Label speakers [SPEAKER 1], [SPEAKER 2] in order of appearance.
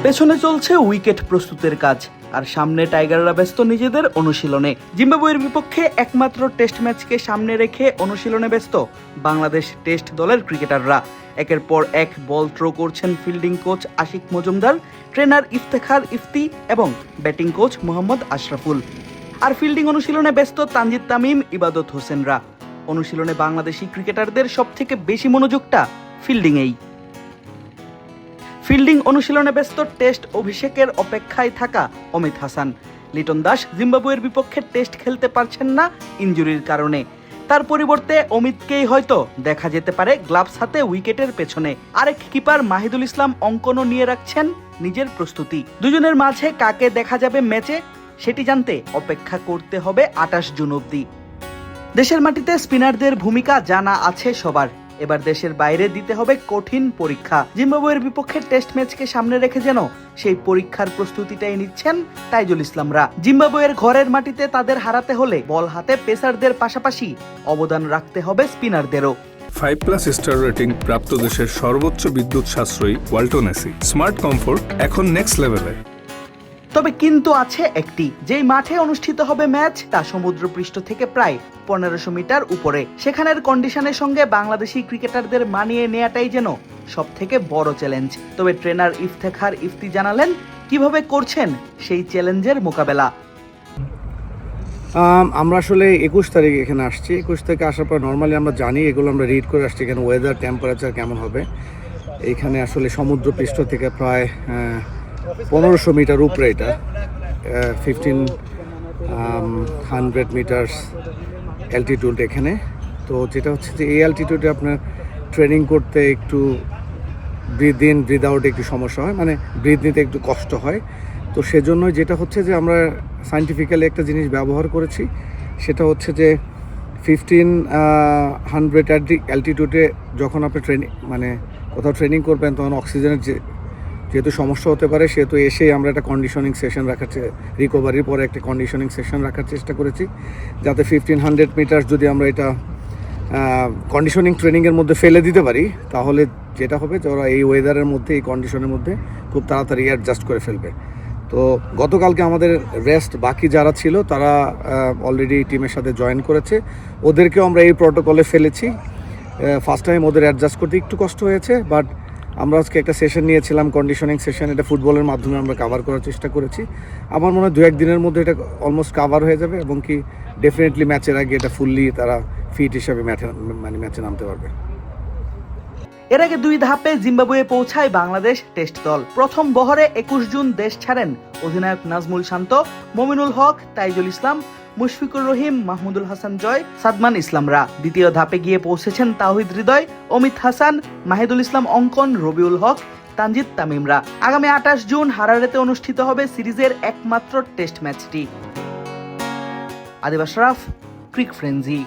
[SPEAKER 1] পেছনে চলছে উইকেট প্রস্তুতের কাজ, আর সামনে টাইগাররা ব্যস্ত নিজেদের অনুশীলনে। জিম্বাবুয়ের বিপক্ষে একমাত্র টেস্ট ম্যাচকে সামনে রেখে অনুশীলনে ব্যস্ত বাংলাদেশ টেস্ট দলের ক্রিকেটাররা। একের পর এক বল থ্রো করছেন fielding coach Ashiq Majumdar, trainer Iftekhar Ifti এবং ব্যাটিং কোচ মোহাম্মদ আশরাফুল। আর ফিল্ডিং অনুশীলনে ব্যস্ত তানজিদ তামিম, ইবাদত হোসেনরা। অনুশীলনে বাংলাদেশি ক্রিকেটারদের সবথেকে বেশি মনোযোগটা ফিল্ডিংয়েই। ফিল্ডিং অনুশীলনে ব্যস্ত টেস্ট অভিষেকের অপেক্ষায় থাকা অমিত হাসান। লিটন দাস জিম্বাবুয়ের বিপক্ষে টেস্ট খেলতে পারছেন না ইনজুরির কারণে। তার পরিবর্তে অমিতকেই হয়তো দেখা যেতে পারে গ্লাভস হাতে উইকেটের পেছনে। আরেক কিপার মাহিদুল ইসলাম অঙ্কনও নিয়ে রাখছেন নিজের প্রস্তুতি। দুজনের মাঝে কাকে দেখা যাবে ম্যাচে সেটি জানতে অপেক্ষা করতে হবে 28 জুন অবধি। দেশের মাটিতে স্পিনারদের ভূমিকা জানা আছে সবার, এবার দেশের বাইরে দিতে হবে কঠিন পরীক্ষা। জিম্বাবুয়ের বিপক্ষে টেস্ট ম্যাচকে সামনে রেখে যেন সেই পরীক্ষার প্রস্তুতিটাই নিচ্ছেন তাইজুল ইসলামরা। জিম্বাবুয়ের ঘরের মাটিতে তাদের হারাতে হলে বল হাতে পেসারদের পাশাপাশি অবদান রাখতে হবে স্পিনারদেরও।
[SPEAKER 2] 5+ স্টার রেটিং প্রাপ্ত দেশের সর্বোচ্চ বিদ্যুৎ সাশ্রয়ী ওয়ালটন এসি স্মার্ট কমফোর্ট এখন নেক্সট লেভেলে।
[SPEAKER 1] তবে কিন্তু আছে একটি, যেই মাঠে অনুষ্ঠিত হবে ম্যাচ তা সমুদ্রপৃষ্ঠ থেকে প্রায় 1500 মিটার উপরে। সেখানের কন্ডিশনের সঙ্গে বাংলাদেশি ক্রিকেটারদের মানিয়ে নেওয়াটাই যেন সব থেকে বড় চ্যালেঞ্জ। তবে ট্রেনার ইফতেখার ইফতি জানালেন কিভাবে করছেন সেই চ্যালেঞ্জের মোকাবেলা।
[SPEAKER 3] আমরা আসলে 21 তারিখ এখানে আসছি। 21 তারিখে আসার পর নর্মালি আমরা জানি, এগুলো আমরা রিড করে আসছি এখানে ওয়েদার টেম্পারেচার কেমন হবে। এখানে আসলে সমুদ্রপৃষ্ঠ থেকে প্রায় 1500 মিটার উপরে, এটা 1500 মিটার্স অ্যালটিটিউড এখানে। তো যেটা হচ্ছে যে এই অ্যালটিটিউডে আপনার ট্রেনিং করতে একটু ব্রিথ ইন ব্রিথ আউট একটু সমস্যা হয়, মানে ব্রিথ নিতে একটু কষ্ট হয়। তো সেজন্যই যেটা হচ্ছে যে আমরা সায়েন্টিফিক্যালি একটা জিনিস ব্যবহার করেছি, সেটা হচ্ছে যে 1500 অ্যালটিটিউডে যখন আপনি মানে কোথাও ট্রেনিং করবেন তখন অক্সিজেনের যেহেতু সমস্যা হতে পারে, সেহেতু এসেই আমরা একটা কন্ডিশনিং সেশন রিকভারির পরে একটা কন্ডিশনিং সেশন রাখার চেষ্টা করেছি, যাতে 1500 মিটার যদি আমরা এটা কন্ডিশনিং ট্রেনিংয়ের মধ্যে ফেলে দিতে পারি, তাহলে যেটা হবে যে ওরা এই ওয়েদারের মধ্যে, এই কন্ডিশনের মধ্যে খুব তাড়াতাড়ি অ্যাডজাস্ট করে ফেলবে। তো গতকালকে আমাদের রেস্ট বাকি যারা ছিল তারা অলরেডি টিমের সাথে জয়েন করেছে, ওদেরকেও আমরা এই প্রোটোকলে ফেলেছি। ফার্স্ট টাইম ওদের অ্যাডজাস্ট করতে একটু কষ্ট হয়েছে, বাট আমরা আজকে একটা সেশন নিয়েছিলাম, কন্ডিশনিং সেশন, এটা ফুটবলের মাধ্যমে আমরা কাভার করার চেষ্টা করেছি। আমার মনে হয় 2-1 দিনের মধ্যে এটা অলমোস্ট কাভার হয়ে যাবে, এবং কি ডেফিনেটলি ম্যাচের আগে এটা ফুললি তারা ফিট হিসাবে ম্যাচে নামতে পারবে।
[SPEAKER 1] এর আগে 2 ধাপে জিম্বাবুয়ে পৌঁছায় বাংলাদেশ টেস্ট দল। প্রথম বহরে 21 জুন দেশ ছাড়েন অধিনায়ক নাজমুল শান্ত, মমিনুল হক, তাইজুল ইসলাম, মুশফিকুর রহিম, মাহমুদুল হাসান জয়, সাদমান ইসলামরা। দ্বিতীয় ধাপে গিয়ে পৌঁছেছেন তাওহিদ হৃদয়, অমিত হাসান, মাহিদুল ইসলাম অঙ্কন, রবিউল হক, তানজিদ তামিমরা। আগামী 28 জুন হারারেতে অনুষ্ঠিত হবে সিরিজের একমাত্র টেস্ট ম্যাচটি। আদিব আশরাফ, ক্রিক ফ্রেঞ্জি।